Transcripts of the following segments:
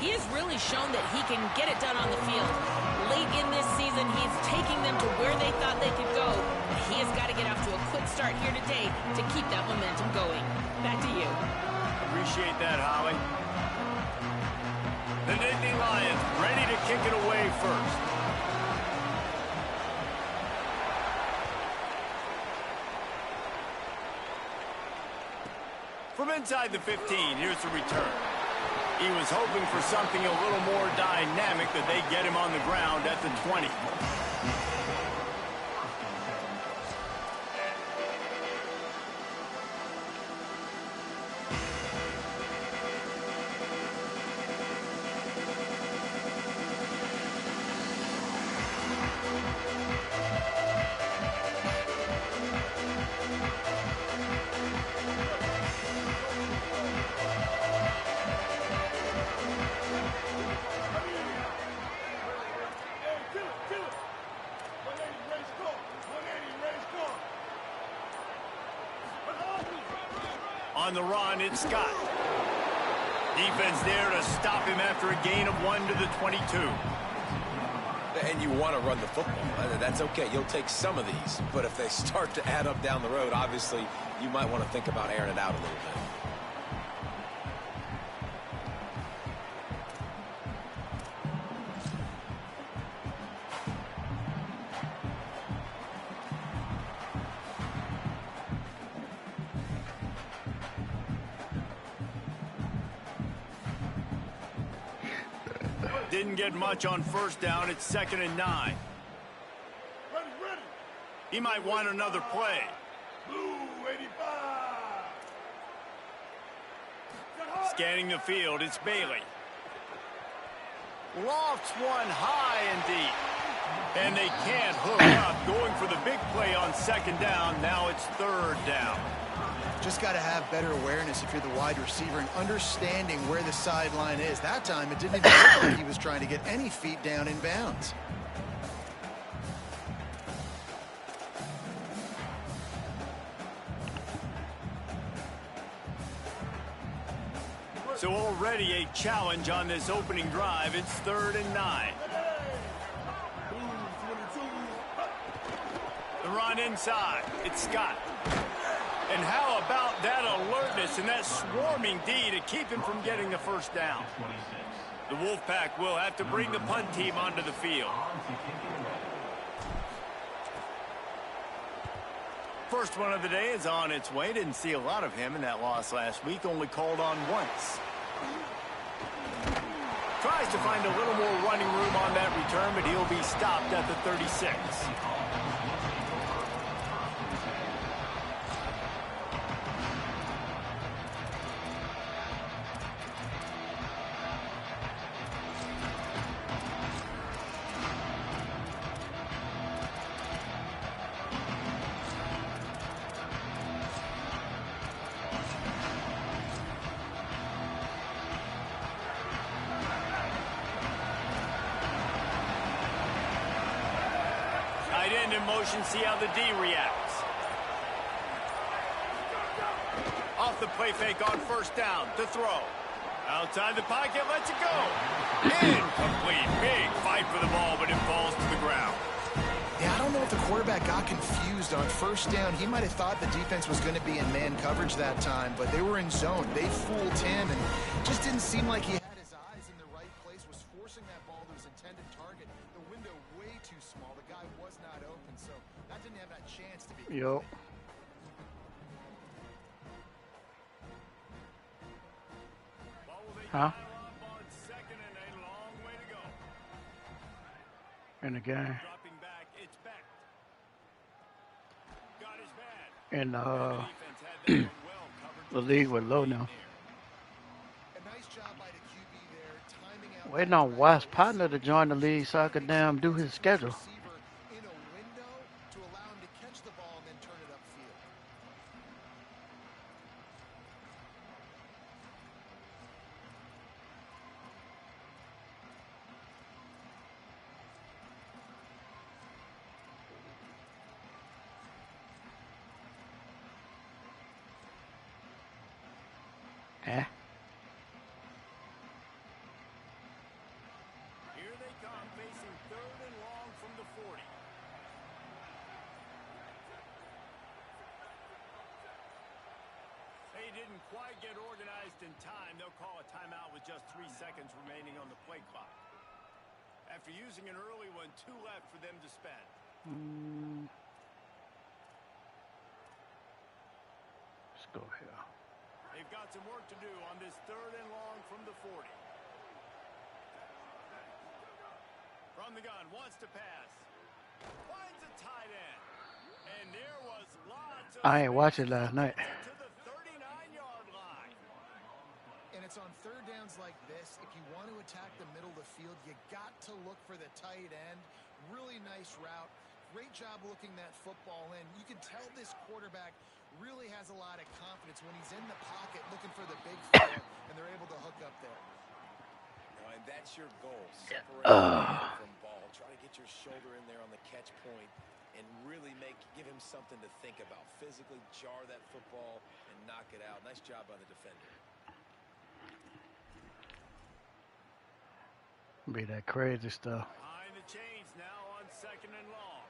He has really shown that he can get it done on the field. Late in this season, he's taking them to where they thought they could go. But he has got to get off to a quick start here today to keep that momentum going. Back to you. Appreciate that, Holly. The Nittany Lions ready to kick it away first. From inside the 15, here's the return. He was hoping for something a little more dynamic, that they get him on the ground at the 20. On the run, it's Scott. Defense there to stop him after a gain of 1 to the 22. And you want to run the football. That's okay. You'll take some of these. But if they start to add up down the road, obviously, you might want to think about airing it out a little bit. Didn't get much on first down. It's 2nd and 9. Ready. He might want another play. Blue 85. Scanning the field, it's Bailey. Lofts one high and deep. And they can't hook up. Going for the big play on 2nd down. Now it's 3rd down. Just got to have better awareness if you're the wide receiver and understanding where the sideline is. That time, it didn't even look like he was trying to get any feet down in bounds. So already a challenge on this opening drive. It's 3rd and 9. The run inside. It's Scott. And how about that alertness and that swarming D to keep him from getting the first down? The Wolfpack will have to bring the punt team onto the field. First one of the day is on its way. Didn't see a lot of him in that loss last week. Only called on once. Tries to find a little more running room on that return, but he'll be stopped at the 36. In motion, see how the D reacts. Off the play fake on first down to throw. Outside the pocket, lets it go. Incomplete. Big fight for the ball, but it falls to the ground. Yeah, I don't know if the quarterback got confused on first down. He might have thought the defense was going to be in man coverage that time, but they were in zone. They fooled him, and just didn't seem like he had his eyes in the right place, was forcing that ball to his intended target. The window way too small. The guy was not open, so that didn't have that chance to be. Yo. Huh? In the game. And the league was low now. Waiting on West's partner to join the league so I could do his schedule. the 40. They didn't quite get organized in time. They'll call a timeout with just 3 seconds remaining on the play clock. After using an early one, 2 left for them to spend. Let's go here. They've got some work to do on this 3rd and long from the 40. From the gun, wants to pass. Finds a tight end. And there was lots of I ain't watched it last night. to the 39-yard line. And it's on third downs like this. If you want to attack the middle of the field, you got to look for the tight end. Really nice route. Great job looking that football in. You can tell this quarterback really has a lot of confidence when he's in the pocket looking for the big fella, and they're able to hook up there. And that's your goal. Separate man from ball. Try to get your shoulder in there on the catch point and really give him something to think about. Physically jar that football and knock it out. Nice job by the defender. Be that crazy stuff. Behind the chains now on 2nd and long.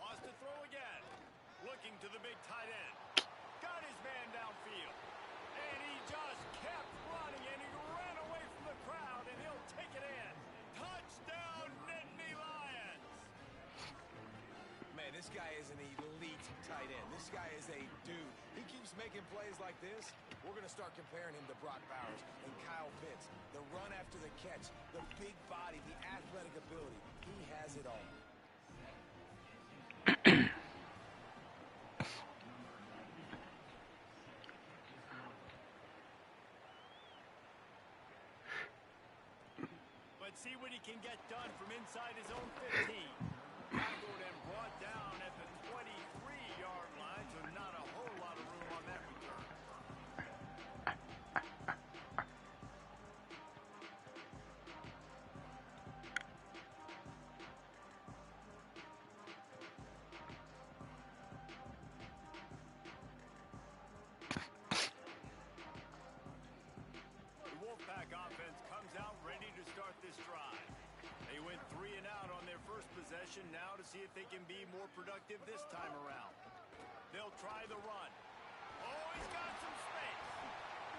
Wants to throw again. Looking to the big tight end. Got his man downfield. And he just kept running, and he ran away from the crowd, and he'll take it in. Touchdown, Nittany Lions! Man, this guy is an elite tight end. This guy is a dude. He keeps making plays like this. We're going to start comparing him to Brock Bowers and Kyle Pitts. The run after the catch, the big body, the athletic ability. He has it all. Let's see what he can get done from inside his own 15. Tackled and brought down at the 23-yard line, so not a whole lot of room on that return. The Wolfpack offense comes out ready to start this drive. They went 3 and out on their first possession, now to see if they can be more productive this time around. They'll try the run. Oh, he's got some space.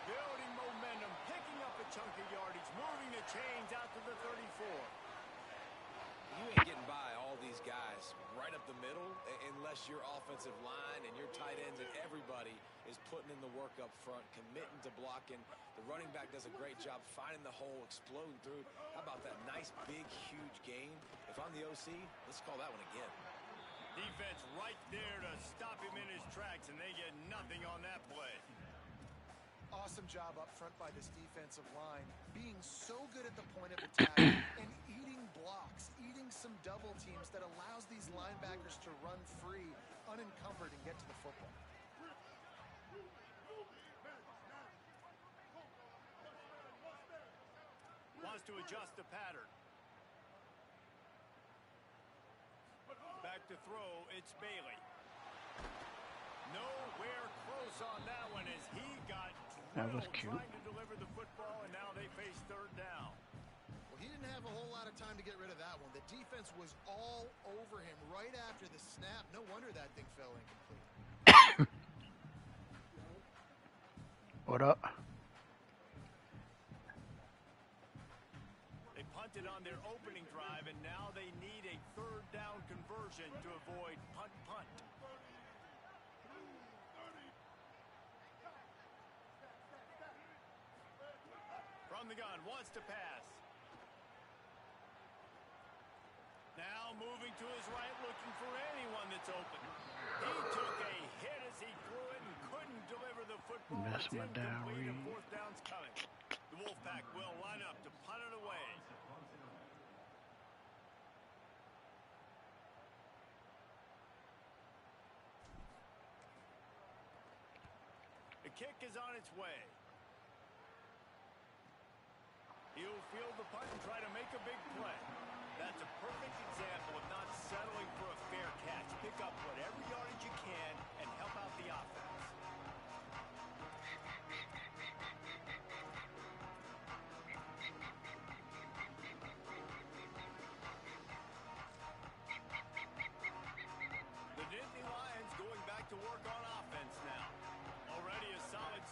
Building momentum, picking up a chunk of yardage, moving the chains out to the 34. You ain't getting by all these guys right up the middle unless your offensive line and your tight ends and everybody is putting in the work up front, committing to blocking. The running back does a great job finding the hole, exploding through. How about that nice, big, huge gain? If I'm the OC, let's call that one again. Defense right there to stop him in his tracks, and they get nothing on that play. Awesome job up front by this defensive line, being so good at the point of attack and eating blocks, eating some double teams that allows these linebackers to run free, unencumbered, and get to the football. Wants to adjust the pattern. Back to throw, it's Bailey. Nowhere close on that one as he got That was cute. trying to deliver the football, and now they face 3rd down. Well, he didn't have a whole lot of time to get rid of that one. The defense was all over him right after the snap. No wonder that thing fell incomplete. What up? They punted on their opening drive, and now they need a 3rd down conversion to avoid punt. From the gun, wants to pass. Now moving to his right, looking for anyone that's open. He took a hit as he threw it and couldn't deliver the football. That's It's my down incomplete, and read. 4th down's coming. The Wolfpack will line up to punt it away. The kick is on its way. He'll field the punt and try to make a big play. That's a perfect example of not settling for a fair catch. Pick up whatever yardage you can and help out the offense.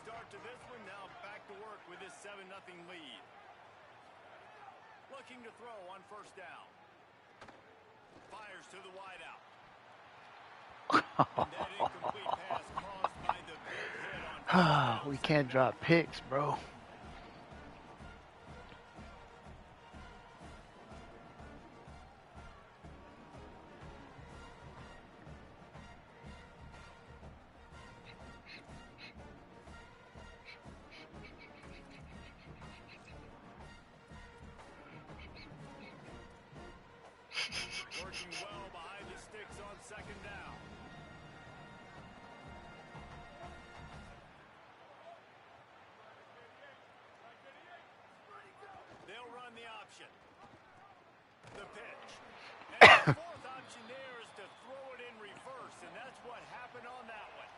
start to this one. Now back to work with this 7-0 lead. Looking to throw on first down. Fires to the wideout. And that incomplete pass caused by the big hit on first down. We can't drop picks, bro. Working well behind the sticks on second down. They'll run the option. The pitch. And the fourth option there is to throw it in reverse, and that's what happened on that one.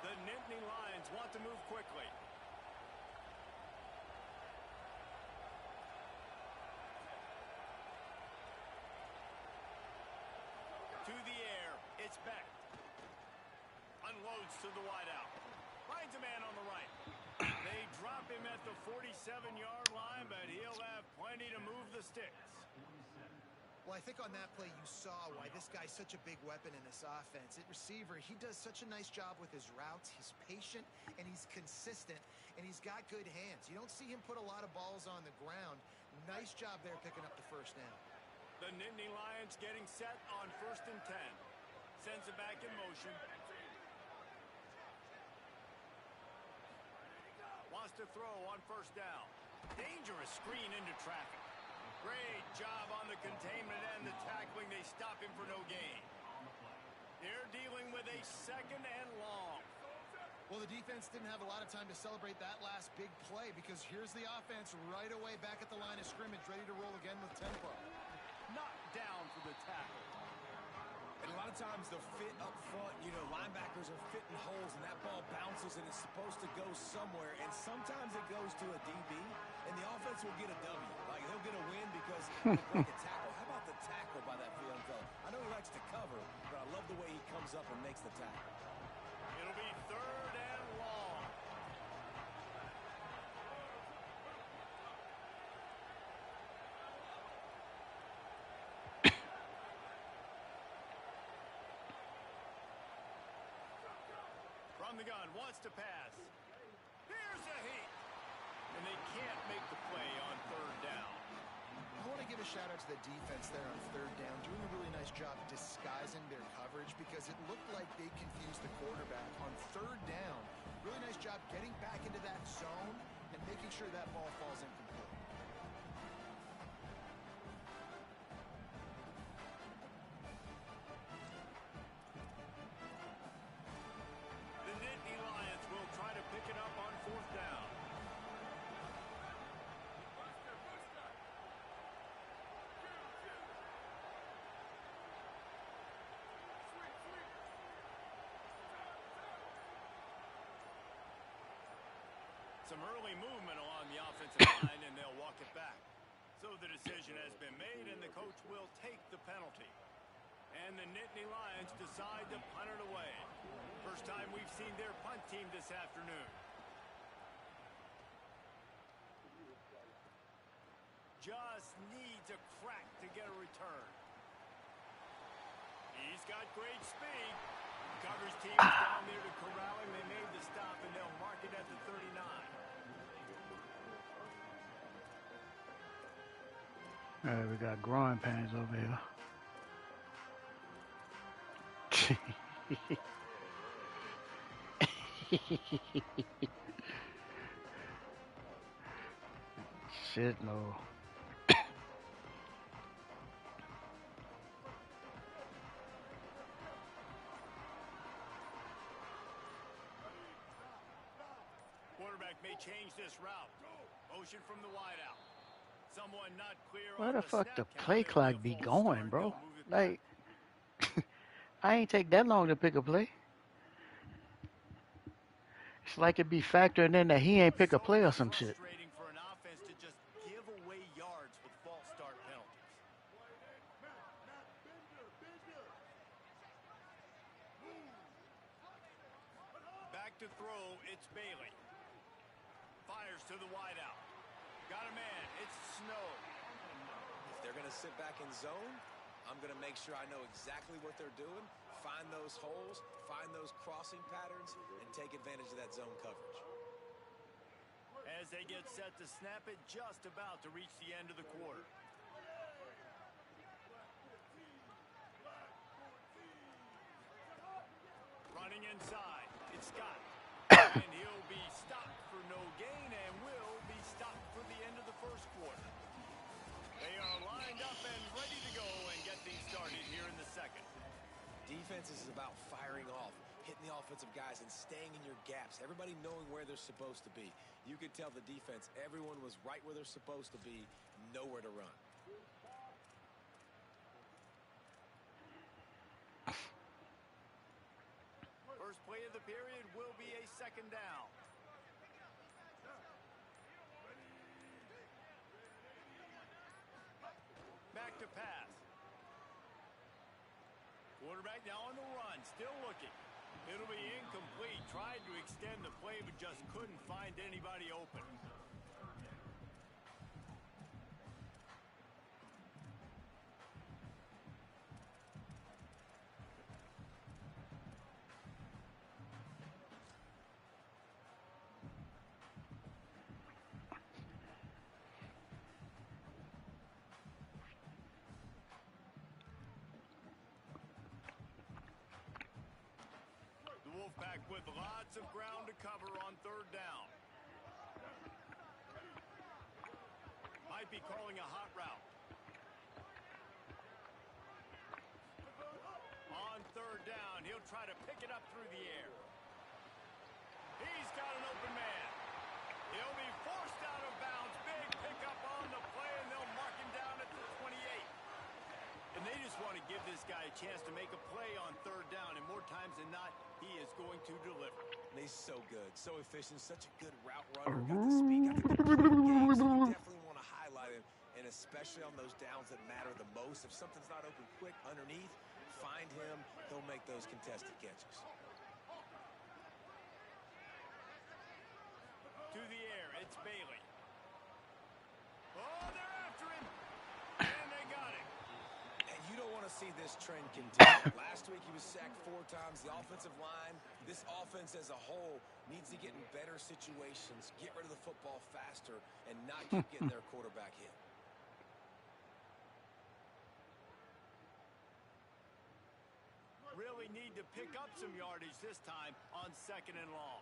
The Nittany Lions want to move quickly. To the air, it's back. Unloads to the wideout. Finds a man on the right. They drop him at the 47-yard line, but he'll have plenty to move the sticks. Well, I think on that play you saw why this guy's such a big weapon in this offense. At receiver, he does such a nice job with his routes. He's patient, and he's consistent, and he's got good hands. You don't see him put a lot of balls on the ground. Nice job there picking up the first down. The Nittany Lions getting set on 1st and 10. Sends it back in motion. Wants to throw on first down. Dangerous screen into traffic. Great job on the containment and the tackling. They stop him for no gain. They're dealing with a 2nd and long. Well, the defense didn't have a lot of time to celebrate that last big play because here's the offense right away back at the line of scrimmage, ready to roll again with tempo. Knocked down for the tackle. And a lot of times the fit up front, you know, linebackers are fitting holes and that ball bounces and it's supposed to go somewhere. And sometimes it goes to a DB and the offense will get a W. Like he'll get a win because he'll break a tackle. How about the tackle by that young fella? I know he likes to cover, but I love the way he comes up and makes the tackle. It'll be 3rd and long. From the gun, wants to pass. Here's a heat. And they can't make the play on 3rd down. I want to give a shout out to the defense there on 3rd down, doing a really nice job disguising their coverage because it looked like they confused the quarterback on 3rd down. Really nice job getting back into that zone and making sure that ball falls incomplete. The Nittany Lions will try to pick it up on 4th down. Some early movement along the offensive line, and they'll walk it back. So the decision has been made, and the coach will take the penalty. And the Nittany Lions decide to punt it away. First time we've seen their punt team this afternoon. Just needs a crack to get a return. He's got great speed. Coverage team is down there to corral him. They made the stop, and they'll mark it at the 39. All right, we got growing pains over here. Shit, no. Quarterback may change this route. Motion from the wideout. Someone not clear. Where on the fuck the snap play count. clock It'll be be a false going, start. bro? They'll move it back. Like, I ain't take that long to pick a play. It's like it be factoring in that he ain't pick a play or some shit. Frustrating for an offense to just give away yards with false start penalties. Back to to throw, it's Bailey. Fires to the wideout. Got a man. It's Snow. If they're going to sit back in zone, I'm going to make sure I know exactly what they're doing, find those holes, find those crossing patterns, and take advantage of that zone coverage. As they get set to snap it, just about to reach the end of the quarter. Running inside, it's Scott. And he'll be stopped for no gain and will be stopped for the end of the first quarter. They are lined up and ready to go and get things started here in the second. Defense is about firing off, hitting the offensive guys and staying in your gaps. Everybody knowing where they're supposed to be. You could tell the defense, everyone was right where they're supposed to be, nowhere to run. First play of the period will be a second down. Back to pass. Quarterback now on the run, still looking. It'll be incomplete. Tried to extend the play, but just couldn't find anybody open. Wolfpack with lots of ground to cover on third down. Might be calling a hot route. On third down, he'll try to pick it up through the air. He's got an open man. He'll be forced out of bounds. Big pickup on the play, and they'll mark him down at the 28. And they just want to give this guy a chance to make a play on third down, and more times than not, he is going to deliver. And he's so good, so efficient, such a good route runner. Got the speed, got the game, so you definitely want to highlight him, and especially on those downs that matter the most. If something's not open quick underneath, find him. He'll make those contested catches. To the air, it's Bailey. Oh, they're after him, and they got him. And you don't want to see this trend continue. Last week he was sacked 4 times. The offensive line, this offense as a whole, needs to get in better situations, get rid of the football faster, and not keep getting their quarterback hit. Really need to pick up some yardage this time on second and long.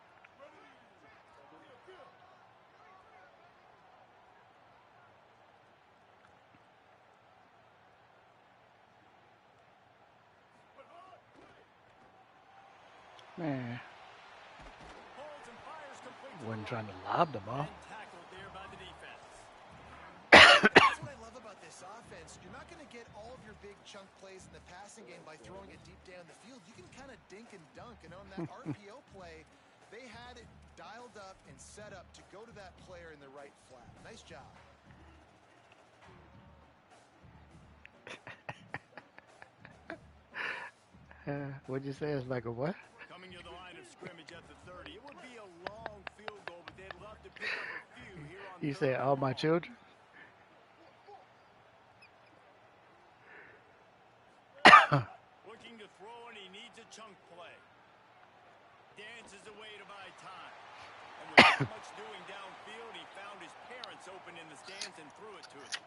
Man, wasn't trying to lob the ball. Tackled there by the defense. That's what I love about this offense. You're not going to get all of your big chunk plays in the passing game by throwing it deep down the field. You can kind of dink and dunk. And on that RPO play, they had it dialed up and set up to go to that player in the right flat. Nice job. What'd you say? It's like a what? Coming to the line of scrimmage at the 30. It would be a long field goal, but they'd love to pick up a few here on You third say and all my long. children? Looking to throw, and he needs a chunk play. Dances away to buy time. And with not much doing downfield, he found his parents open in the stands and threw it to him.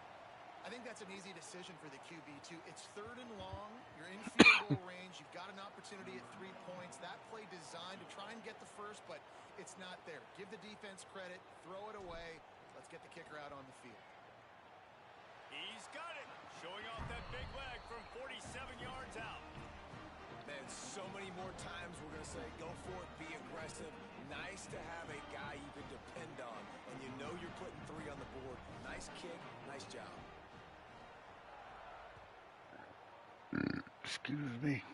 I think that's an easy decision for the QB, too. It's third and long. You're in field goal range. You've got an opportunity at 3 points. That play designed to try and get the first, but it's not there. Give the defense credit. Throw it away. Let's get the kicker out on the field. He's got it. Showing off that big leg from 47 yards out. Man, so many more times we're going to say, go for it, be aggressive. Nice to have a guy you can depend on, and you know you're putting 3 on the board. Nice kick, nice job. Excuse me.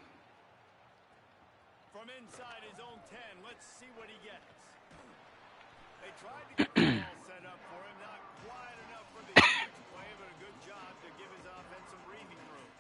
From inside his own 10, let's see what he gets. They tried to get the ball set up for him, not quite enough for the huge play, but a good job to give his offense some breathing room.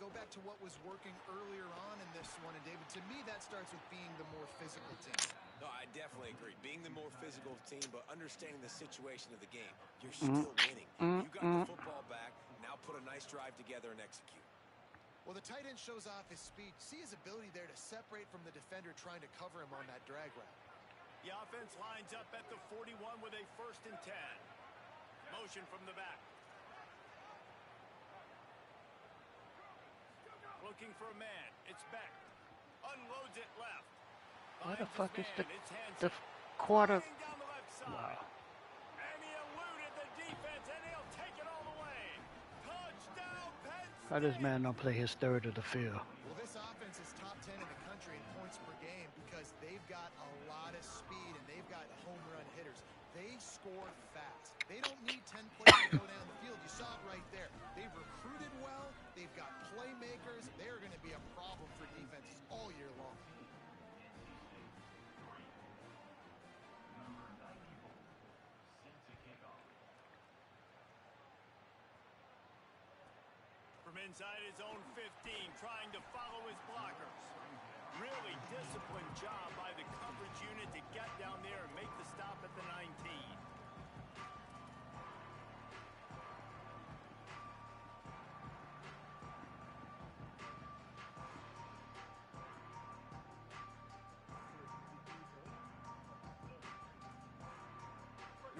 go back to what was working earlier on in this one. And, David, to me, that starts with being the more physical team. No, I definitely agree. Being the more physical team, but understanding the situation of the game. You're still winning. You got the football back. Now put a nice drive together and execute. Well, the tight end shows off his speed. See his ability there to separate from the defender trying to cover him on that drag route. The offense lines up at the 41 with a 1st and 10. Motion from the back. Looking for a man. It's Beck. Unloads it left. Where the fuck is It's the quarter? down the left side. Wow. And he eluded the defense, and he'll take it all the way. Touchdown, Penn State. How this man don't play his third of the field? Well, this offense is top 10 in the country in points per game because they've got a lot of speed and they've got home run hitters. They score fast. They don't need 10 players to go down the field. You saw it right there. They've recruited well. They've got playmakers. They're going to be a problem for defenses all year long. From inside his own 15, trying to follow his blockers. Really disciplined job by the coverage unit to get down there and make the stop at the 19.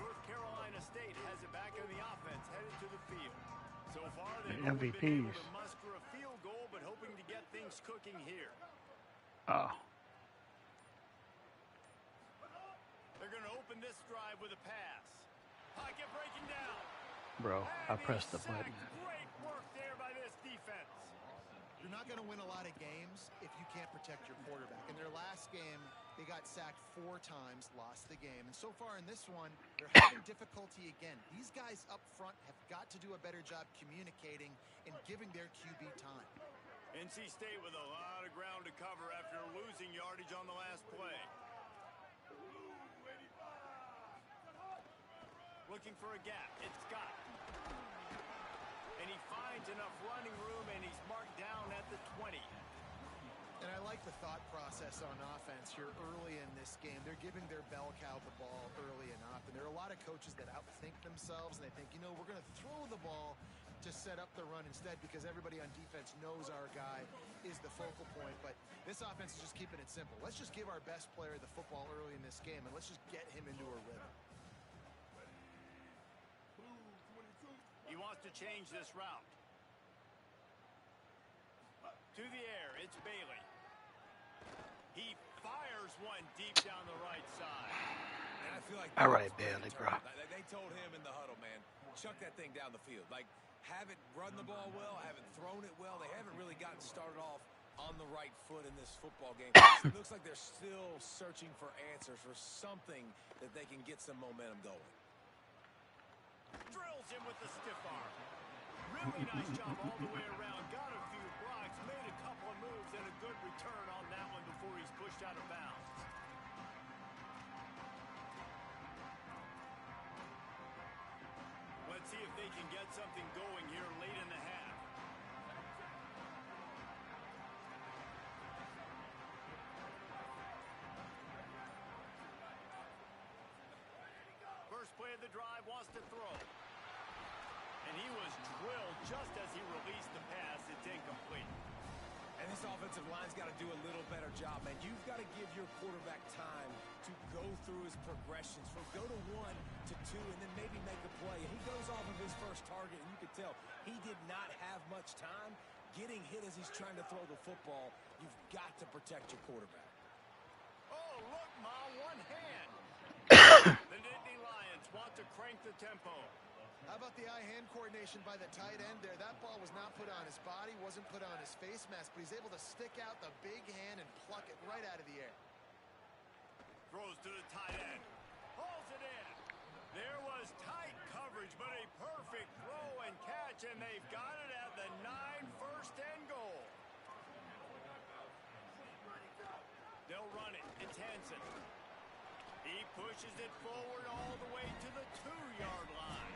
North Carolina State has it back in the offense, headed to the field. So far, they've only been able to muster a field goal, but hoping to get things cooking here. Oh. They're going to open this drive with a pass. Pocket breaking down. Bro, I And pressed the he's sacked. button. Great work there by this defense. You're not going to win a lot of games if you can't protect your quarterback. In their last game, they got sacked 4 times, lost the game. And so far in this one, they're having difficulty again. These guys up front have got to do a better job communicating and giving their QB time. NC State with a lot of ground to cover after losing yardage on the last play. Looking for a gap. It's Scott. And he finds enough running room, and he's marked down at the 20. And I like the thought process on offense here early in this game. They're giving their bell cow the ball early and often. There are a lot of coaches that outthink themselves, and they think, you know, we're going to throw the ball to set up the run instead because everybody on defense knows our guy is the focal point. But this offense is just keeping it simple. Let's just give our best player the football early in this game, and let's just get him into a rhythm. He wants to change this route. To the air, it's Bailey. He fires one deep down the right side. And I feel like All right, Bailey, bro. They told him in the huddle, man, chuck that thing down the field. Like, haven't run the ball well, haven't thrown it well. They haven't really gotten started off on the right foot in this football game. It looks like they're still searching for answers, for something that they can get some momentum going. Drills him with the stiff arm. Really nice job all the way around. Got a few blocks, made a couple of moves, and a good return on that one before he's pushed out of bounds. Let's see if they can get something going here late in the half. First play of the drive, wants to throw. And he was drilled just as he released the pass. It's incomplete. And this offensive line's got to do a little better job, man. You've got to give your quarterback time to go through his progressions, from go to 1 to 2, and then maybe make a play. And he goes off of his first target, and you could tell he did not have much time getting hit as he's trying to throw the football. You've got to protect your quarterback. Oh, look, Ma, one hand. The Nittany Lions want to crank the tempo. How about the eye-hand coordination by the tight end there? That ball was not put on his body, wasn't put on his face mask, but he's able to stick out the big hand and pluck it right out of the air. Throws to the tight end. Hauls it in. There was tight coverage, but a perfect throw and catch, and they've got it at the 9, first and goal. They'll run it. It's Hansen. He pushes it forward all the way to the 2-yard line.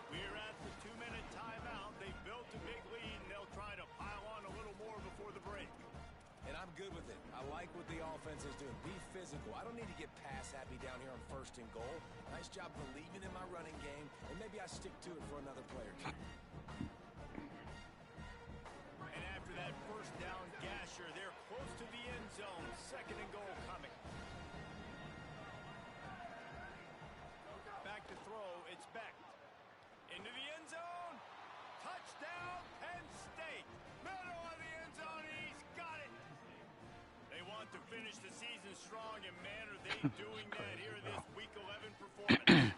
We're at the 2-minute timeout. They've built a big lead, and they'll try to I'm good with it. I like what the offense is doing. Be physical. I don't need to get pass happy down here on 1st and goal. Nice job believing in my running game, and maybe I stick to it for another player. And after that first down gasher, they're close to the end zone. 2nd and goal coming. Back to throw. It's Beck. Into the end zone. Touchdown, Penn State. Middle of the end zone. He's got it. They want to finish the season strong, and man, are they doing that here in this Week 11 performance.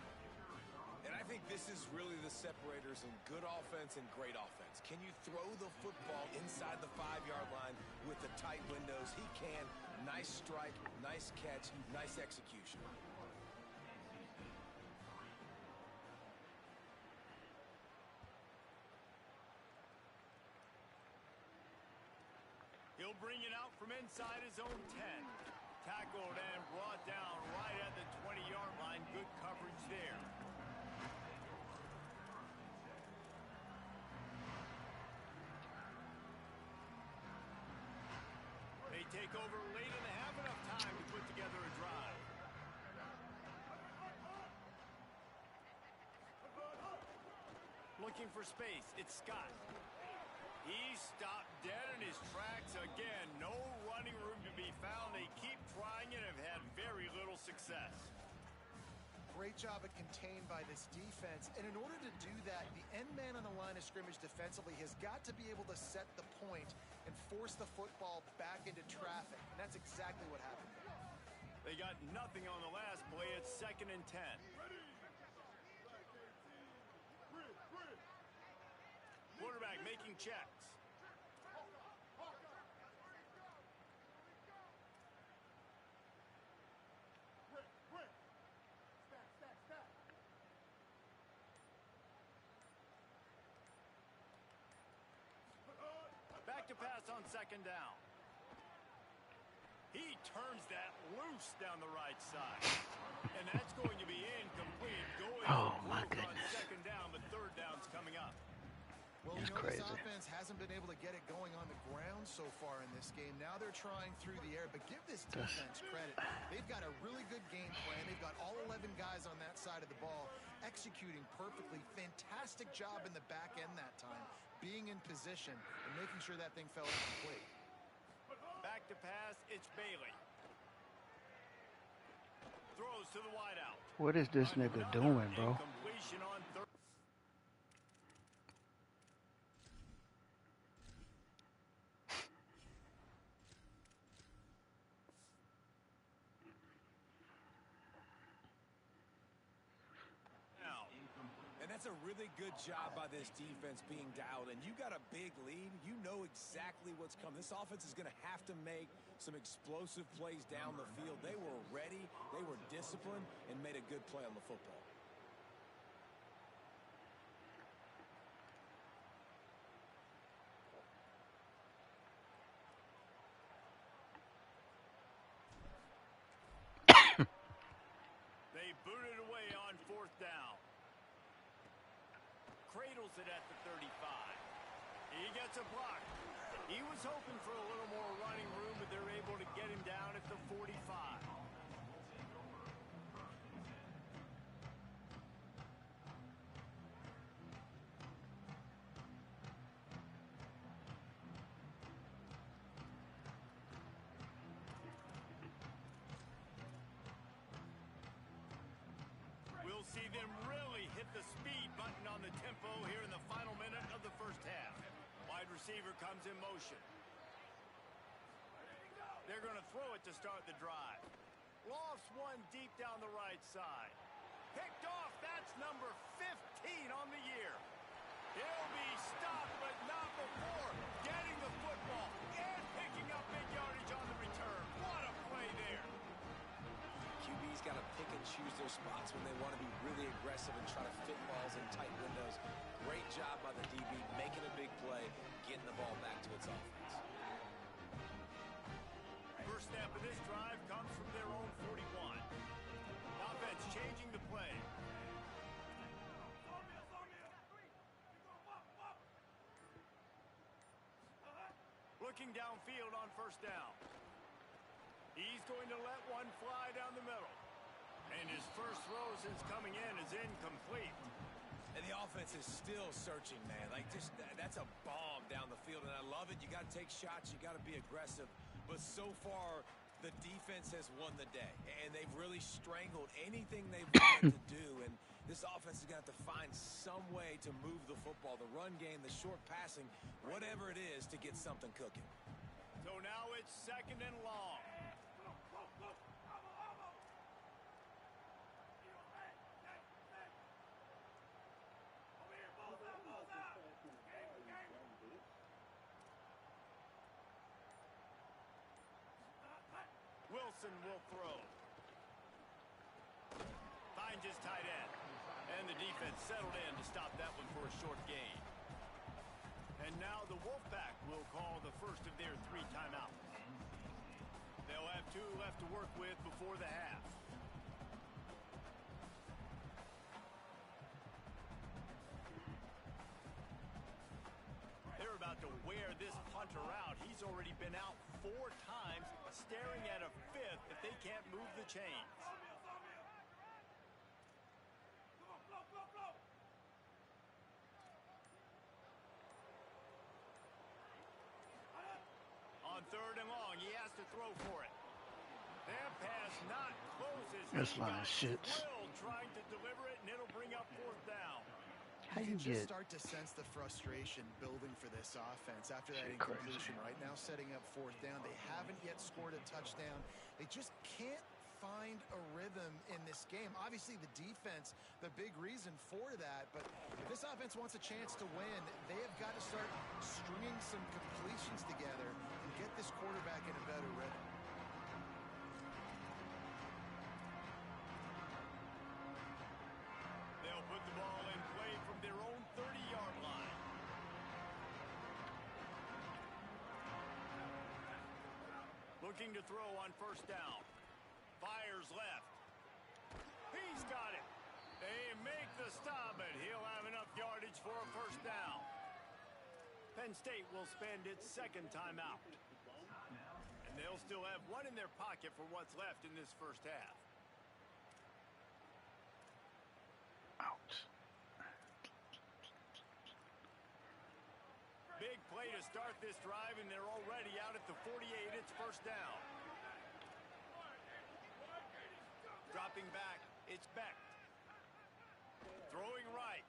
And I think this is really the separators in good offense and great offense. Can you throw the football inside the 5-yard line with the tight windows? He can. Nice strike, nice catch, nice execution. He'll bring it out from inside his own 10. Tackled and brought down right at the 20-yard line. Good coverage there. They take over late and they have enough time to put together a drive. Looking for space. It's Scott. He stopped dead in his tracks again. No running room to be found. They keep trying and have had very little success. Great job at contained by this defense. And in order to do that, the end man on the line of scrimmage defensively has got to be able to set the point and force the football back into traffic. And that's exactly what happened. They got nothing on the last play. It's 2nd and 10. Quarterback making checks. Back to pass on 2nd down. He turns that loose down the right side. And that's going to be incomplete. Going my on goodness. 2nd down, but 3rd down's coming up. Well, It's you know, crazy. this offense hasn't been able to get it going on the ground so far in this game. Now they're trying through the air, but give this defense credit. They've got a really good game plan. They've got all 11 guys on that side of the ball executing perfectly. Fantastic job in the back end that time, being in position and making sure that thing fell incomplete. Back to pass, it's Bailey. Throws to the wideout. What is this nigga doing, bro? Incompletion on 3rd. And that's a really good job by this defense being dialed. And you got a big lead. You know exactly what's coming. This offense is going to have to make some explosive plays down the field. They were ready, they were disciplined, and made a good play on the football. They booted away on 4th down. Cradles it at the 35. He gets a block. He was hoping for a little more running room, but they're able to get him down at the 45. We'll see them really hit the speed button on the tempo here in the final minute of the 1st half. Wide receiver comes in motion. They're going to throw it to start the drive. Lofts one deep down the right side. Picked off. That's number 15 on the year. He'll be stopped, but not before getting the football and picking up big yardage on the return. What a play there. QB's got to pick and choose their spots when they want to be really aggressive and try to fit balls in tight windows. Great job by the DB, making a big play, getting the ball back to its offense. First snap of this drive comes from their own 41. Offense changing the play. Looking downfield on first down. He's going to let one fly down the middle. And his first throw since coming in is incomplete. And the offense is still searching, man. Like, just that's a bomb down the field, and I love it. You got to take shots. You got to be aggressive. But so far, the defense has won the day, and they've really strangled anything they've wanted to do. And this offense is going to have to find some way to move the football, the run game, the short passing, whatever it is, to get something cooking. So now it's 2nd and long. Wilson will throw. Finds his tight end. And the defense settled in to stop that one for a short gain. And now the Wolfpack will call the first of their 3 timeouts. They'll have 2 left to work with before the half. They're about to wear this punter out. He's already been out 4 times, staring at a 5th if they can't move the chains. On 3rd and long, he has to throw for it. That pass not close. This line of shits. Trying to deliver it, and it'll bring up 4th down. You can just start to sense the frustration building for this offense after that incompletion. Right now, setting up 4th down. They haven't yet scored a touchdown. They just can't find a rhythm in this game. Obviously, the defense, the big reason for that. But if this offense wants a chance to win, they have got to start stringing some completions together and get this quarterback in a better rhythm. They'll put the ball in play from their own 30-yard line. Looking to throw on 1st down. Fires left. He's got it. They make the stop, but he'll have enough yardage for a 1st down. Penn State will spend its 2nd timeout. And they'll still have 1 in their pocket for what's left in this 1st half. Ouch. Big play to start this drive, and they're already out at the 48. It's 1st down. Dropping back, it's Beck. Throwing right.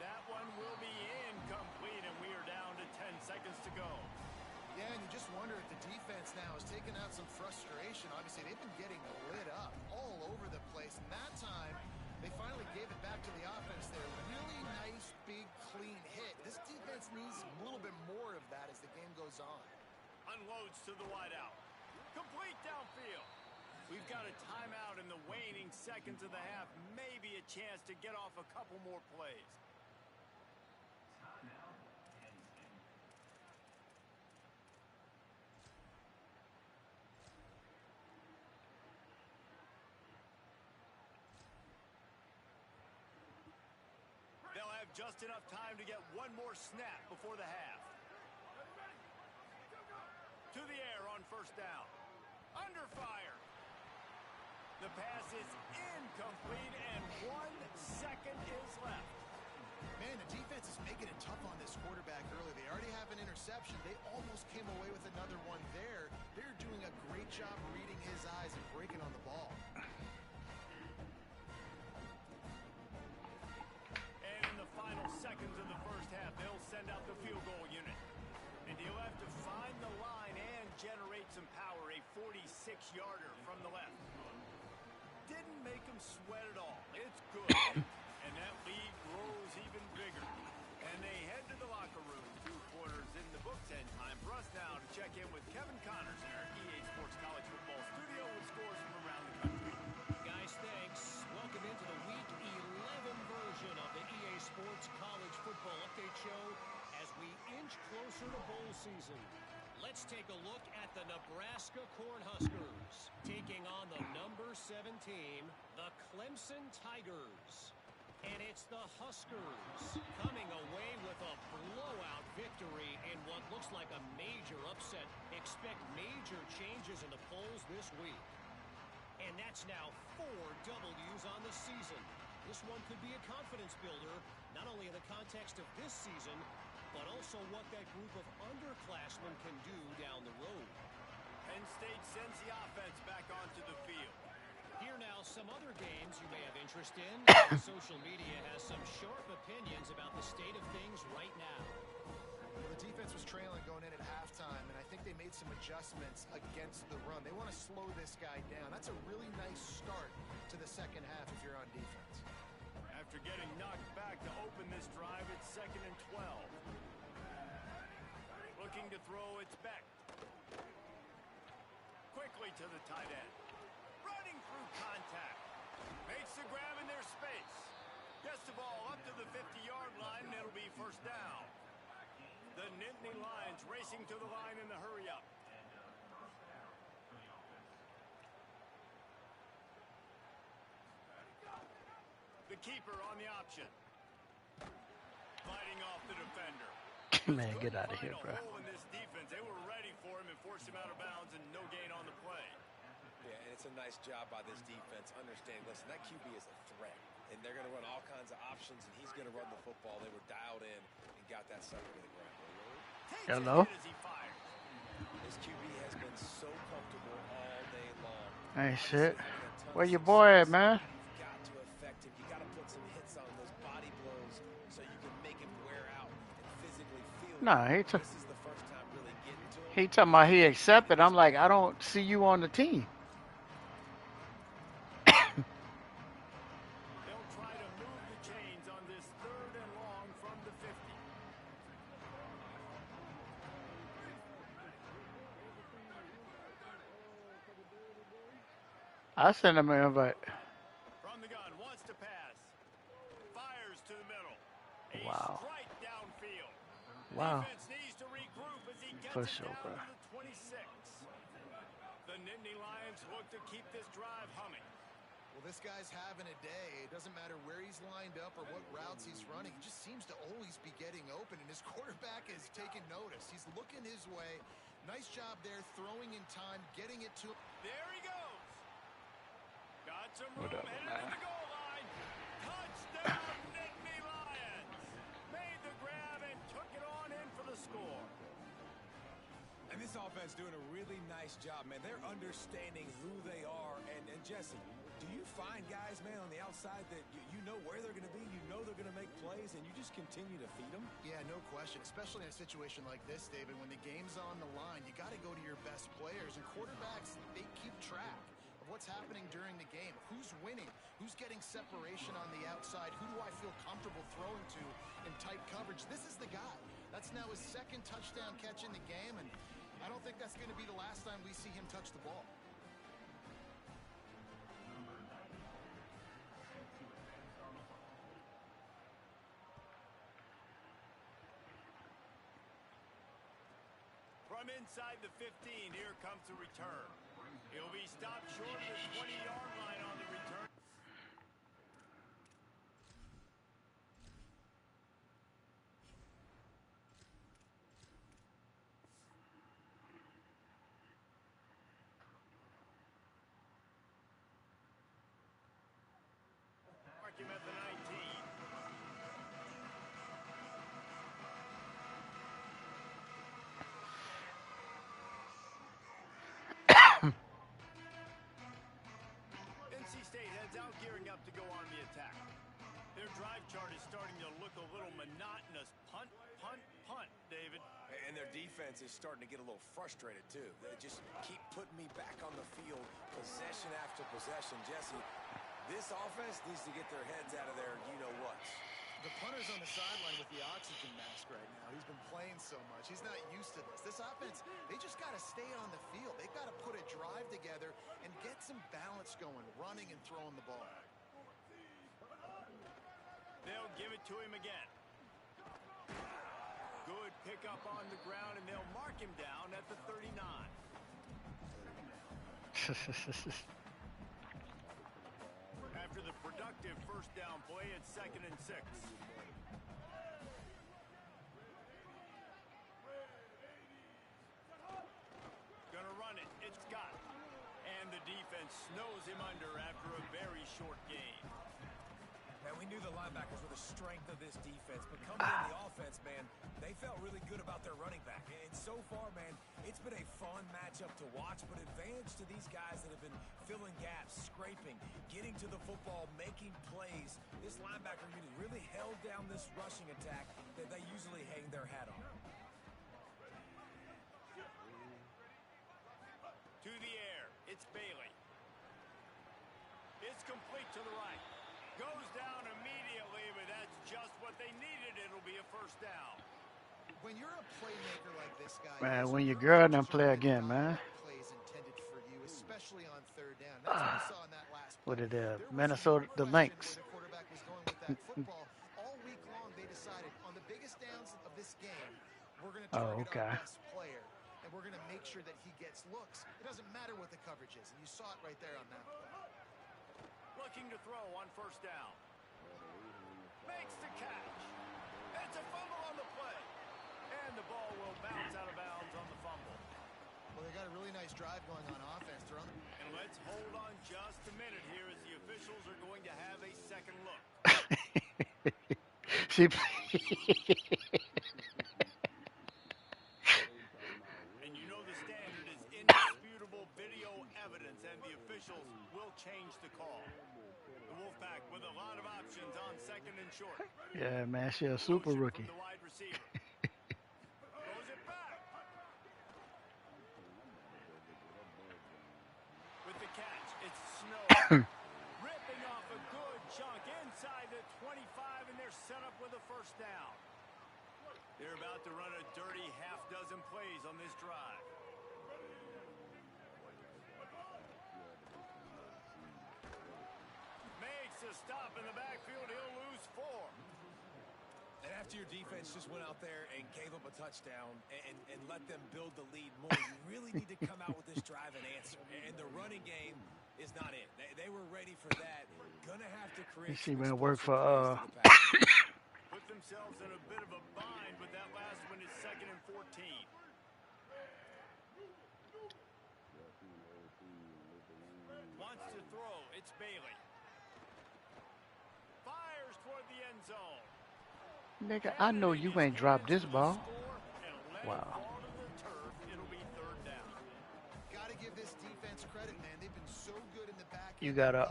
That one will be incomplete, and we are down to 10 seconds to go. Yeah, and you just wonder if the defense now has taken out some frustration. Obviously, they've been getting lit up all over the place, and that time they finally gave it back to the offense there. Really nice, big, clean hit. This defense needs a little bit more of that as the game goes on. Unloads to the wideout. Complete downfield. We've got a timeout in the waning seconds of the half. Maybe a chance to get off a couple more plays. They'll have just enough time to get 1 more snap before the half. To the air on 1st down. Under fire. The pass is incomplete, and 1 second is left. Man, the defense is making it tough on this quarterback early. They already have an interception. They almost came away with another one there. They're doing a great job reading his eyes and breaking on the ball. And in the final seconds of the 1st half, they'll send out the field goal unit. And he'll have to find the line and generate some power. A 46-yarder from the left. Didn't make him sweat at all. It's good. And that lead grows even bigger. And they head to the locker room. 2 quarters in the books, and time for us now to check in with Kevin Connors in our EA Sports College Football studio with scores from around the country. Guys, thanks. Welcome into the Week 11 version of the EA Sports College Football Update Show as we inch closer to bowl season. Let's take a look at the Nebraska Cornhuskers taking on the number 7 team, the Clemson Tigers. And it's the Huskers coming away with a blowout victory in what looks like a major upset. Expect major changes in the polls this week. And that's now 4 W's on the season. This one could be a confidence builder, not only in the context of this season, but also what that group of underclassmen can do down the road. Penn State sends the offense back onto the field. Here now, some other games you may have interest in. Social media has some sharp opinions about the state of things right now. Well, the defense was trailing going in at halftime, and I think they made some adjustments against the run. They want to slow this guy down. That's a really nice start to the second half if you're on defense. After getting knocked back to open this drive, it's 2nd and 12. Looking to throw, it's Beck. Quickly to the tight end. Running through contact. Makes the grab in their space. Gets the ball up to the 50-yard line, and it'll be first down. The Nittany Lions racing to the line in the hurry-up. The keeper on the option. Fighting off the defender. Man, get out of here, bro. In this defense, they were ready for him and forced him out of bounds and no gain on the play. Yeah, and it's a nice job by this defense. Understand, listen, that QB is a threat, and they're going to run all kinds of options, and he's going to run the football. They were dialed in and got that sucker to the ground. Hello? This QB has been so comfortable all day long. Hey, shit. Where your boy at, man? You've got to affect him. You got to put some hits on those body blows so you can make him wear out and physically feel. Nah, this is the first time really getting to him. he talking about he accepted. I'm like, I don't see you on the team. They'll try to move the chains on this 3rd and long from the 50. I sent him an invite. From the gun, wants to pass. Fires to the middle. A Wow. strike downfield. Wow. Defense needs to regroup as he gets For it sure, down bro. to the 26. The Nittany Lions look to keep this drive humming. Well, this guy's having a day. It doesn't matter where he's lined up or what routes he's running. He just seems to always be getting open, and his quarterback is taking notice. He's looking his way. Nice job there, throwing in time, getting it to him. There he goes. Got some room, Whatever, headed man. to the goal line. Touchdown, Nittany Lions. Made the grab and took it on in for the score. And this offense doing a really nice job, man. They're understanding who they are. And Jesse, do you find guys, man, on the outside that you know where they're going to be, you know they're going to make plays, and you just continue to feed them? Yeah, no question, especially in a situation like this, David, when the game's on the line, you got to go to your best players, and quarterbacks, they keep track of what's happening during the game. Who's winning? Who's getting separation on the outside? Who do I feel comfortable throwing to in tight coverage? This is the guy. That's now his 2nd touchdown catch in the game, and I don't think that's going to be the last time we see him touch the ball. From inside the 15, here comes the return. He'll be stopped short of the 20-yard line on the return. Mark him at the 19. NC State heads out, gearing up to go on the attack. Their drive chart is starting to look a little monotonous. Punt, punt, punt, David. And their defense is starting to get a little frustrated, too. They just keep putting me back on the field, possession after possession. Jesse, this offense needs to get their heads out of their you-know-whats. The punter's on the sideline with the oxygen mask right now. He's been playing so much. He's not used to this. This offense, they just got to stay on the field. They've got to put a drive together and get some balance going, running and throwing the ball. They'll give it to him again. Good pickup on the ground, and they'll mark him down at the 39. After the productive first down play, it's 2nd and 6. Gonna run it. It's Scott. And the defense snows him under after a very short game. And we knew the linebackers were the strength of this defense, but coming in the offense, man, they felt really good about their running back. And so far, man, it's been a fun matchup to watch, but advantage to these guys that have been filling gaps, scraping, getting to the football, making plays. This linebacker unit really held down this rushing attack that they usually hang their hat on. To the air, it's Bailey. It's complete to the right. Goes down immediately, but that's just what they needed. It'll be a first down. When you're a playmaker like this guy, Man, when your girl done play again, man. Plays intended for you, especially on 3rd down. That's what we saw in that last play. What it is, There was Minnesota, no the question Lynx. where the quarterback was going with that football. All week long, they decided on the biggest downs of this game, we're going to target our best player, and we're going to make sure that he gets looks. It doesn't matter what the coverage is, and you saw it right there on that play. Looking to throw on 1st down. Makes the catch. It's a fumble on the play. And the ball will bounce out of bounds on the fumble. Well, they got a really nice drive going on offense. They're on. And let's hold on just a minute here as the officials are going to have a second look. She And you know the standard is indisputable video evidence, and the officials will change the call. The Wolfpack with a lot of options on 2nd and short. Yeah, man, she a super Motion rookie. from the wide receiver. Throws it back. With the catch, it's Snow. Ripping off a good chunk inside the 25, and they're set up with a first down. They're about to run a dirty half-dozen plays on this drive. Makes a stop in the backfield. He'll lose 4. And after your defense just went out there and gave up a touchdown and let them build the lead more, you really need to come out with this drive and answer. And the running game is not it. They were ready for that. Gonna have to create. She man work for Put themselves in a bit of a bind, but that last one is 2nd and 14. Wants to throw. It's Bailey. Fires toward the end zone. Nigga, I know you ain't dropped this ball. Wow. It'll be 3rd down. Got to give this defense credit, man. They've been so good in the back. You gotta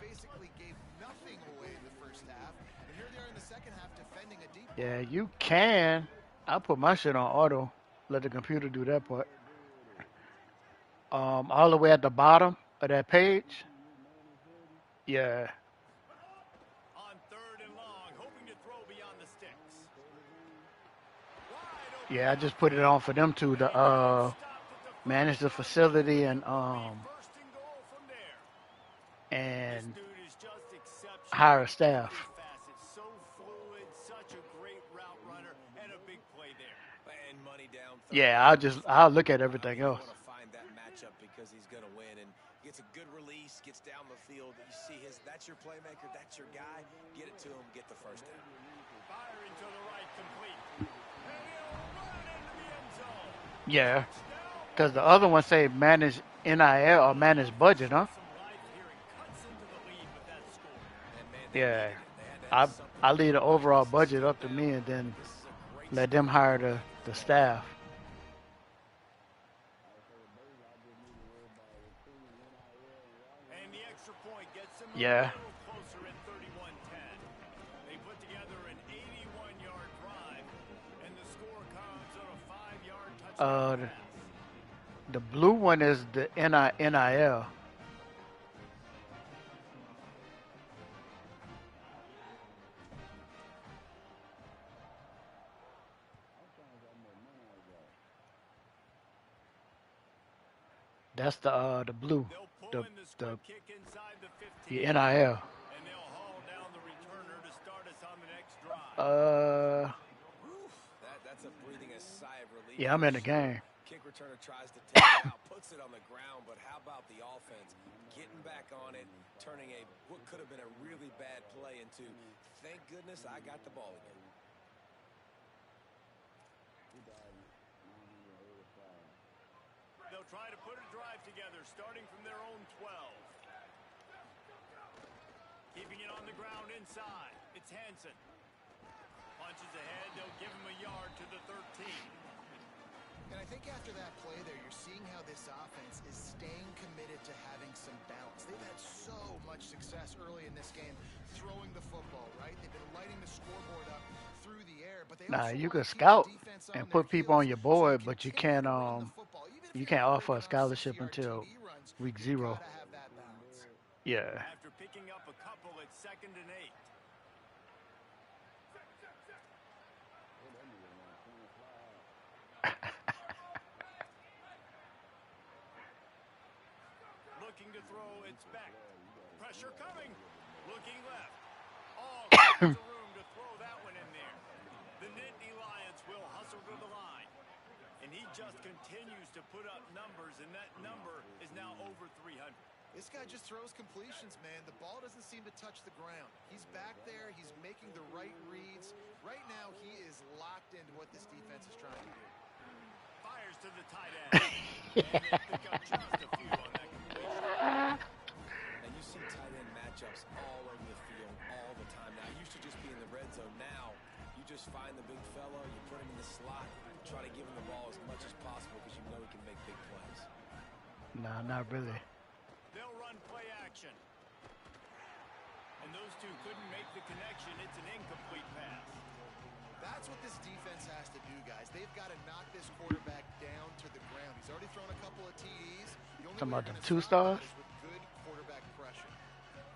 They basically gave nothing away in the first half, and here they are in the second half defending a deep. Yeah, you can. I'll put my shit on auto. Let the computer do that part. All the way at the bottom of that page. Yeah. On 3rd and long, hoping to throw beyond the sticks. Yeah, I just put it on for them to manage the facility and hire staff. So fluid, such a great route runner, and a big play there. And money down. Yeah, I'll look at everything else. Want to find that matchup because he's going to win and gets a good release, gets down the field. You see that's your playmaker, that's your guy. Get it to him, get the first down. Firing to the right, complete. And he'll run into the end zone. Yeah, because the other one say manage NIL or manage budget, huh? Yeah, I leave the overall budget up to me and then let them hire the staff. And the extra point gets them Yeah. a little closer at 31-10. They put together an 81-yard drive, and the score comes on a 5-yard touchdown pass. The blue one is the NIL. That's the blue, the NIL. And they'll haul down the returner to start us on the next drive. That's a breathing a sigh of relief. Yeah, I'm in the game. Kick returner tries to take it out, puts it on the ground, but how about the offense getting back on it, turning what could have been a really bad play into, thank goodness I got the ball again. They'll try to put a drive together, starting from their own 12. Keeping it on the ground inside. It's Hansen. Punches ahead. They'll give him a yard to the 13. And I think after that play there, you're seeing how this offense is staying committed to having some balance. They've had so much success early in this game throwing the football, right? They've been lighting the scoreboard up through the air, but they you can scout and put people on your board, but you can't offer a scholarship until week 0. Yeah. After picking up a couple at 2nd and 8. Looking to throw, it's back. Pressure coming. Looking left. All kinds of room to throw that one in there. The Nittany Lions will hustle to the line. And he just continues to put up numbers, and that number is now over 300. This guy just throws completions, man. The ball doesn't seem to touch the ground. He's back there. He's making the right reads. Right now, he is locked into what this defense is trying to do. Fires to the tight end. And they pick up just a few on that completion. And you see tight end matchups all over the field all the time. Now, it used to just be in the red zone. Now, you just find the big fella, you put him in the slot, try to give him the ball as much as possible because you know he can make big plays. No, not really. They'll run play action. And those two couldn't make the connection. It's an incomplete pass. That's what this defense has to do, guys. They've got to knock this quarterback down to the ground. He's already thrown a couple of TDs. Talking about the 2 stars? With good quarterback pressure.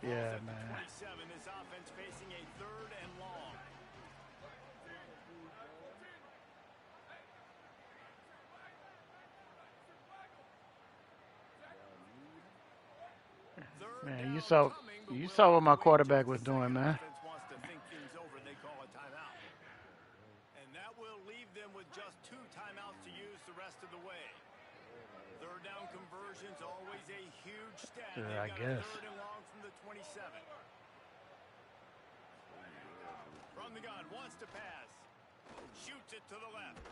Yeah, man. 27, this offense facing a 3rd and long. Man, you saw what my quarterback was doing, man. Wants to think things over. They call a timeout. And that will leave them with just 2 timeouts to use the rest of the way. 3rd down conversions, always a huge stat. Yeah, I They've got guess. a 3rd and long from the 27. From the gun, wants to pass. Shoots it to the left.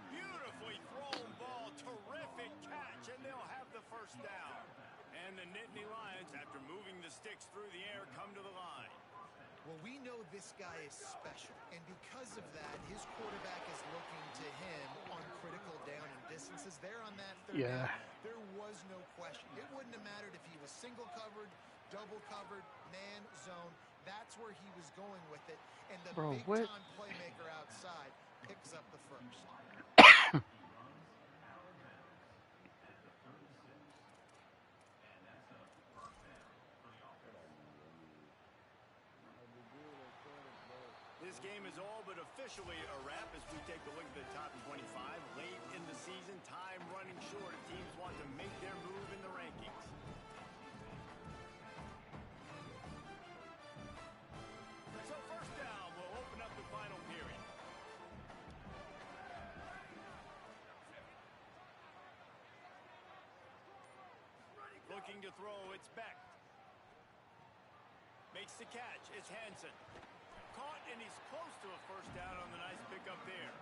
Beautifully thrown ball. Terrific catch, and they'll have the 1st down. And the Nittany Lions, after moving the sticks through the air, come to the line. Well, we know this guy is special, and because of that, his quarterback is looking to him on critical down and distances. There on that 3rd down, there was no question. It wouldn't have mattered if he was single covered, double covered, man, zone. That's where he was going with it. And the big-time playmaker outside picks up the 1st. This game is all but officially a wrap as we take a look at the top 25. Late in the season, time running short. Teams want to make their move in the rankings. So 1st down will open up the final period. Looking to throw, it's Beck. Makes the catch, it's Hansen. Caught, and he's close to a 1st down on the nice pickup there.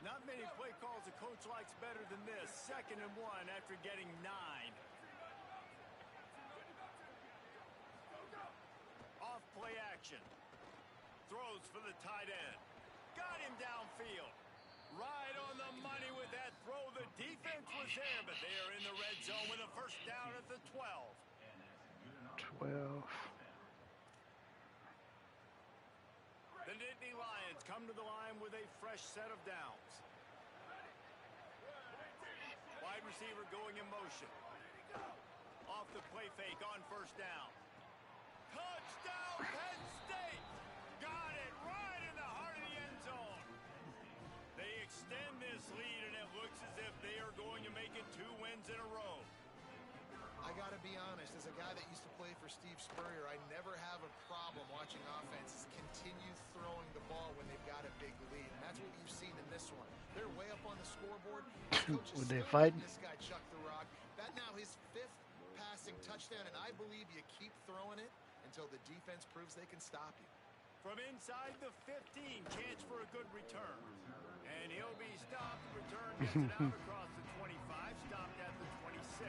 Not many play calls a coach likes better than this. 2nd and 1 after getting 9. Off play action. Throws for the tight end. Got him downfield. Right on the money with that throw. The defense was there, but they are in the red zone with a 1st down at the 12. 12. The Nittany Lions come to the line with a fresh set of downs. Wide receiver going in motion. Off the play fake on 1st down. Touchdown, Penn State! Got it right in the heart of the end zone. They extend this lead, and it looks as if they are going to make it 2 wins in a row. I got to be honest, as a guy that used to play for Steve Spurrier, I never have a problem watching offenses continue throwing the ball when they've got a big lead. And that's what you've seen in this one. They're way up on the scoreboard. Were they fighting? This guy Chuck the Rock. That now his 5th passing touchdown, and I believe you keep throwing it until the defense proves they can stop you. From inside the 15, chance for a good return. And he'll be stopped. Return gets it out across the 25, stopped at the 26.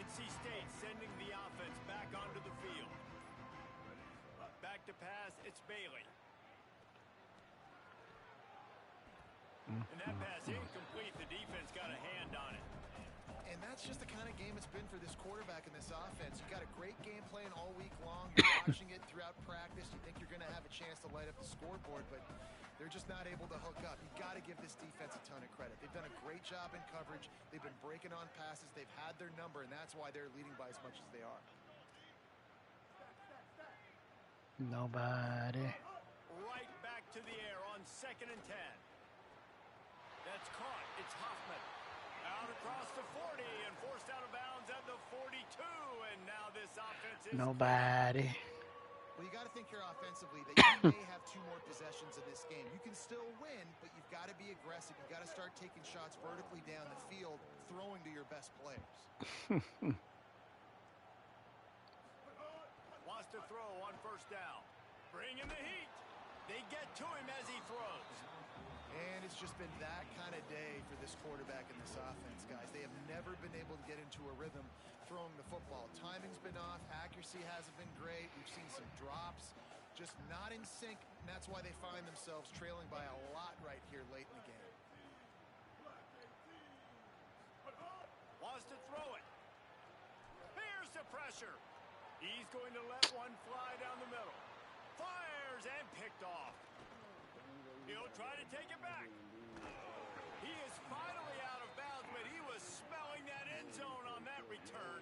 NC State sending the offense back onto the field. Back to pass, it's Bailey. And that pass incomplete. The defense got a hand on it. And that's just the kind of game it's been for this quarterback and this offense. You've got a great game plan all week long. You're watching it throughout practice. You think you're going to have a chance to light up the scoreboard, but they're just not able to hook up. You've got to give this defense a ton of credit. They've done a great job in coverage. They've been breaking on passes. They've had their number, and that's why they're leading by as much as they are. Nobody. Right back to the air on 2nd and 10. That's caught. It's Hoffman. Out across the 40 and forced out of bounds at the 42. And now this offense is... Nobody. Well, you got to think here offensively that you may have 2 more possessions in this game. You can still win, but you've got to be aggressive. You've got to start taking shots vertically down the field, throwing to your best players. Wants to throw on 1st down. Bring in the heat. They get to him as he throws. And it's just been that kind of day for this quarterback and this offense, guys. They have never been able to get into a rhythm throwing the football. Timing's been off. Accuracy hasn't been great. We've seen some drops. Just not in sync, and that's why they find themselves trailing by a lot right here late in the game. Wants to throw it. Here's the pressure. He's going to let one fly down the middle. Fires and picked off. He'll try to take it back. He is finally out of bounds, but he was smelling that end zone on that return.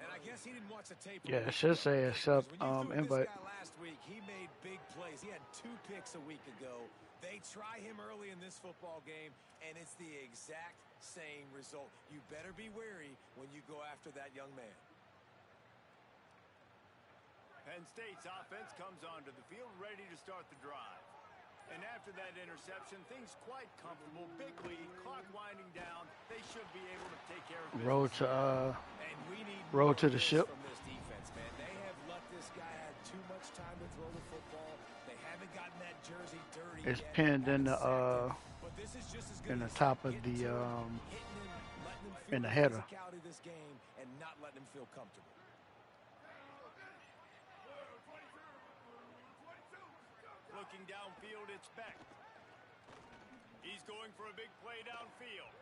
And I guess he didn't watch the tape. Yeah, it should say accept invite. This guy last week, he made big plays. He had 2 picks a week ago. They try him early in this football game, and it's the exact same result. You better be wary when you go after that young man. Penn State's offense comes onto the field ready to start the drive. And after that interception, things quite comfortable. Big lead, clock winding down. They should be able to take care of business. Road to the ship. From this defense, man. They have let this guy have too much time to throw the football. They haven't gotten that jersey dirty. It's pinned in the but this is just as good in the as top of the in the header. this game and not letting him feel comfortable. Looking downfield, it's Beck. He's going for a big play downfield.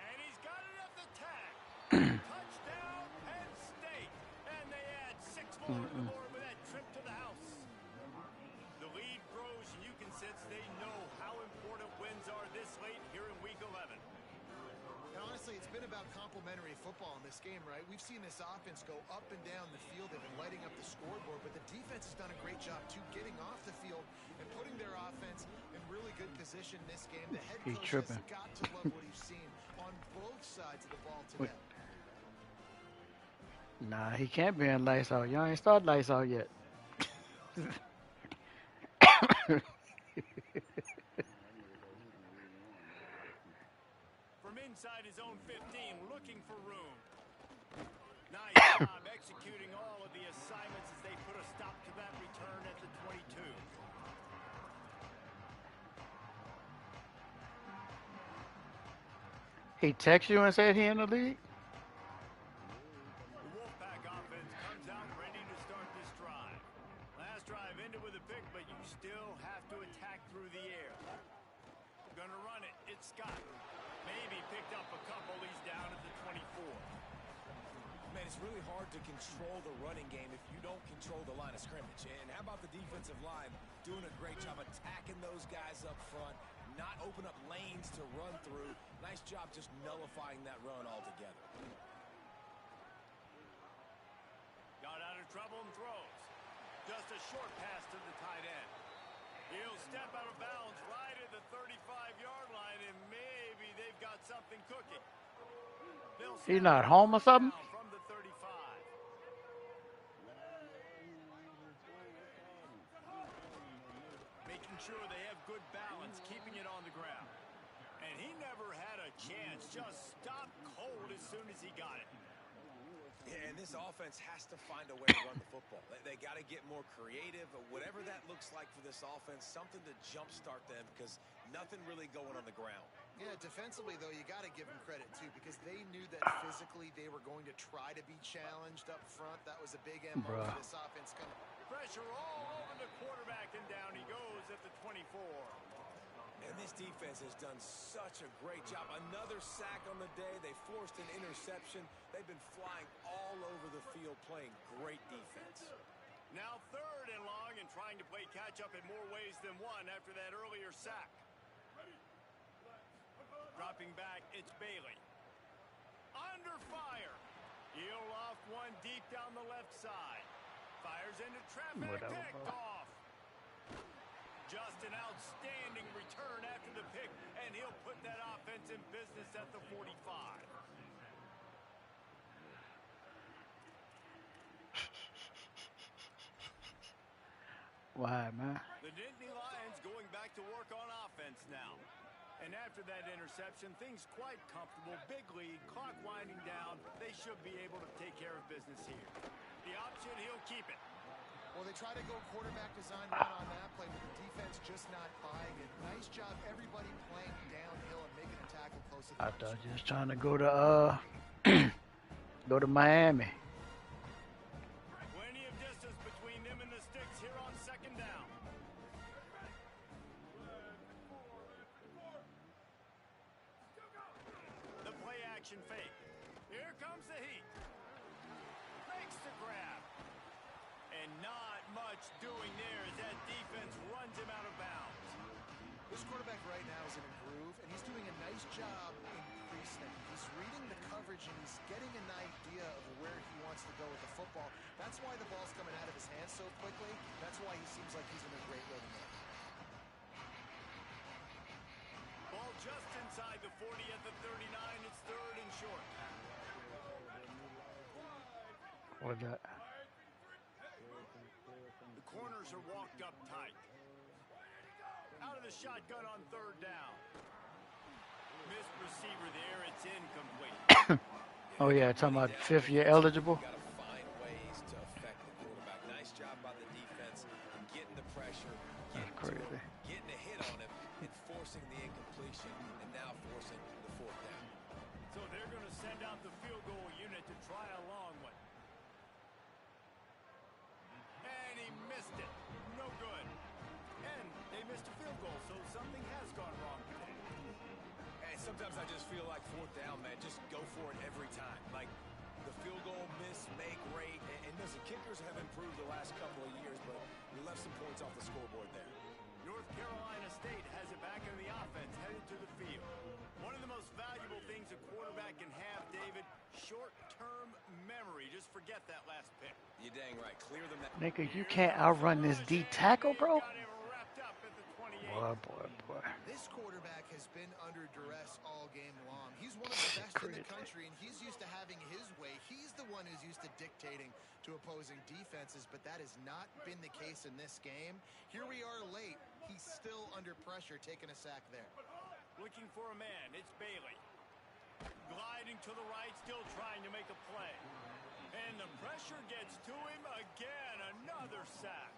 And he's got it at the tag. Touchdown, Penn State. And they add 6 more to the board with that trip to the house. The lead grows, and you can sense they know how important wins are this late here in Week 11. And honestly, it's been about complementary football in this game, right? We've seen this offense go up and down the field. They've been lighting up the scoreboard, but the defense has done a great job, too, getting off the field and putting their offense in really good position in this game. The head coach has got to love what he's seen on both sides of the ball today. Nah, he can't be in lights out. Y'all ain't started lights out yet. From inside his own 15, looking for room. Nice job executing all of the assignments as they put a stop to that return at the 22. He texts you and said he in the league? The Wolfpack offense comes out ready to start this drive. Last drive ended with a pick, but you still have to attack through the air. Gonna run it. It's Scott. Maybe picked up a couple. He's down at the 24. Man, it's really hard to control the running game if you don't control the line of scrimmage. And how about the defensive line doing a great job attacking those guys up front, not open up lanes to run through, Nice job just nullifying that run altogether. Got out of trouble and throws. Just a short pass to the tight end. He'll step out of bounds right at the 35-yard line, and maybe they've got something cooking. He's not home or something? From the 35. Making sure they have good balance, keeping it on the ground. And he never had a chance, just stopped cold as soon as he got it. Yeah, and this offense has to find a way to run the football. They got to get more creative, whatever that looks like for this offense, something to jumpstart them because nothing really going on the ground. Yeah, defensively, though, you got to give them credit, too, because they knew that physically they were going to try to be challenged up front. That was a big MO for this offense coming. Pressure all over the quarterback, and down he goes at the 24. And this defense has done such a great job. Another sack on the day. They forced an interception. They've been flying all over the field, playing great defense. Now 3rd and long and trying to play catch-up in more ways than one after that earlier sack. Dropping back, it's Bailey. Under fire. He'll off one deep down the left side. Fires into traffic, picked off. Just an outstanding return after the pick, and he'll put that offense in business at the 45. Why, man? The Nittany Lions going back to work on offense now. And after that interception, things quite comfortable. Big lead, clock winding down. They should be able to take care of business here. The option, he'll keep it. Well, they try to go quarterback design run on that play, but the defense just not buying it. Nice job, everybody playing downhill and making a tackle close to the I thought you was trying to go to go to Miami. Plenty of distance between them and the sticks here on 2nd down. The play action fake. Here comes the heat. Makes the grab. And not much doing there as that defense runs him out of bounds. This quarterback right now is in a groove, and he's doing a nice job in pre-snap. He's reading the coverage, and he's getting an idea of where he wants to go with the football. That's why the ball's coming out of his hands so quickly. That's why he seems like he's in a great rhythm there. Ball just inside the 40 at the 39. It's 3rd and short. What's that? The corners are walked up tight. Out of the shotgun on 3rd down. Missed receiver there. It's incomplete. Oh, yeah, talking about 5th year eligible. Got to find ways to affect the quarterback. Nice job by the defense getting the pressure, getting a hit on him, and forcing the incompletion, and now forcing the 4th down. So they're going to send out the field goal unit to try a long one. And he missed it. No good. And they missed a field goal, so something has gone wrong today. And sometimes I just feel like 4th down, man, just go for it every time. Like the field goal miss, make rate, and listen, kickers have improved the last couple of years, but we left some points off the scoreboard there. North Carolina State has it back in the offense, headed to the field. One of the most valuable things a quarterback can have, David, short-term memory. Just forget that last pick. You're dang right. Clear them out. Nigga, you can't outrun this D tackle, bro. Got him wrapped up at the 28. Boy. This quarterback has been under duress all game long. He's one of the best in the country, and he's used to having his way. He's the one who's used to dictating to opposing defenses, but that has not been the case in this game. Here we are late. He's still under pressure, taking a sack there. Looking for a man. It's Bailey. Gliding to the right, still trying to make a play. And the pressure gets to him again. Another sack.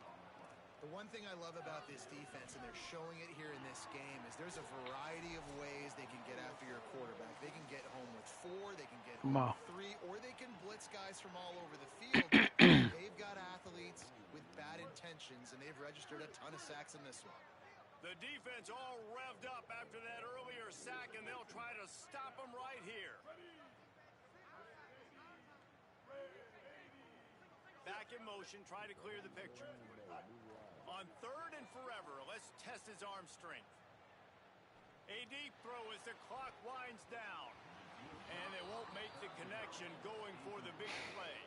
The one thing I love about this defense, and they're showing it here in this game, is there's a variety of ways they can get after your quarterback. They can get home with 4, they can get home with 3, or they can blitz guys from all over the field. They've got athletes with bad intentions, and they've registered a ton of sacks in this one. The defense all revved up after that earlier sack, and they'll try to stop them right here. Back in motion, try to clear the picture. On 3rd and forever, let's test his arm strength. A deep throw as the clock winds down. And they won't make the connection going for the big play.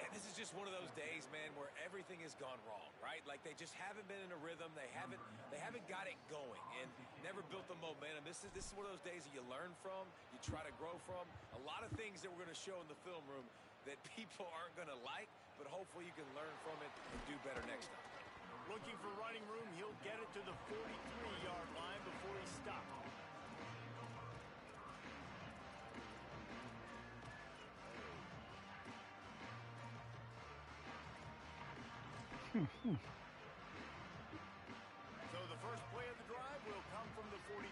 And this is just one of those days, man, where everything has gone wrong, right? Like they just haven't been in a rhythm. They haven't got it going and never built the momentum. This is one of those days that you learn from, you try to grow from. A lot of things that we're going to show in the film room that people aren't going to like, but hopefully you can learn from it and do better next time. Looking for running room, he'll get it to the 43-yard line before he stopped. So the first play of the drive will come from the 43.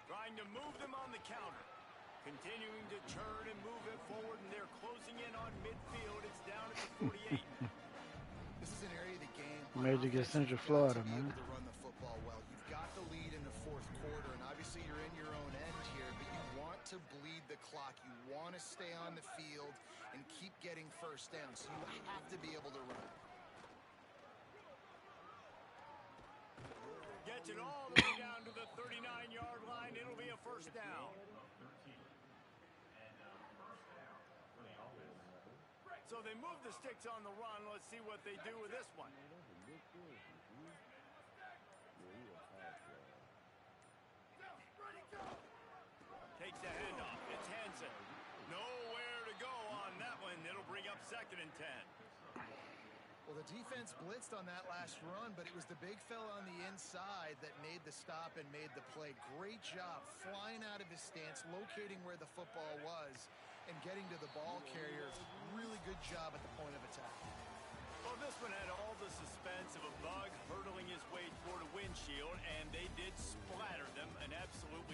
Trying to move them on the counter. Continuing to turn and move it forward, and they're closing in on midfield. It's down at the 48. This is an area of the game. Made against Central Florida, man. To run the football well. You've got the lead in the fourth quarter, and obviously you're in your own end here, but you want to bleed the clock. You want to stay on the field and keep getting first down, so you have to be able to run. Gets it all the way down to the 39-yard line. It'll be a first down. So they move the sticks on the run. Let's see what they do with this one. Takes the handoff. It's Hansen. Nowhere to go on that one. It'll bring up 2nd and 10. Well, the defense blitzed on that last run, but it was the big fella on the inside that made the stop and made the play. Great job flying out of his stance, locating where the football was, and getting to the ball carrier. Really good job at the point of attack. Well, this one had all the suspense of a bug hurtling his way toward a windshield, and they did splatter them an absolutely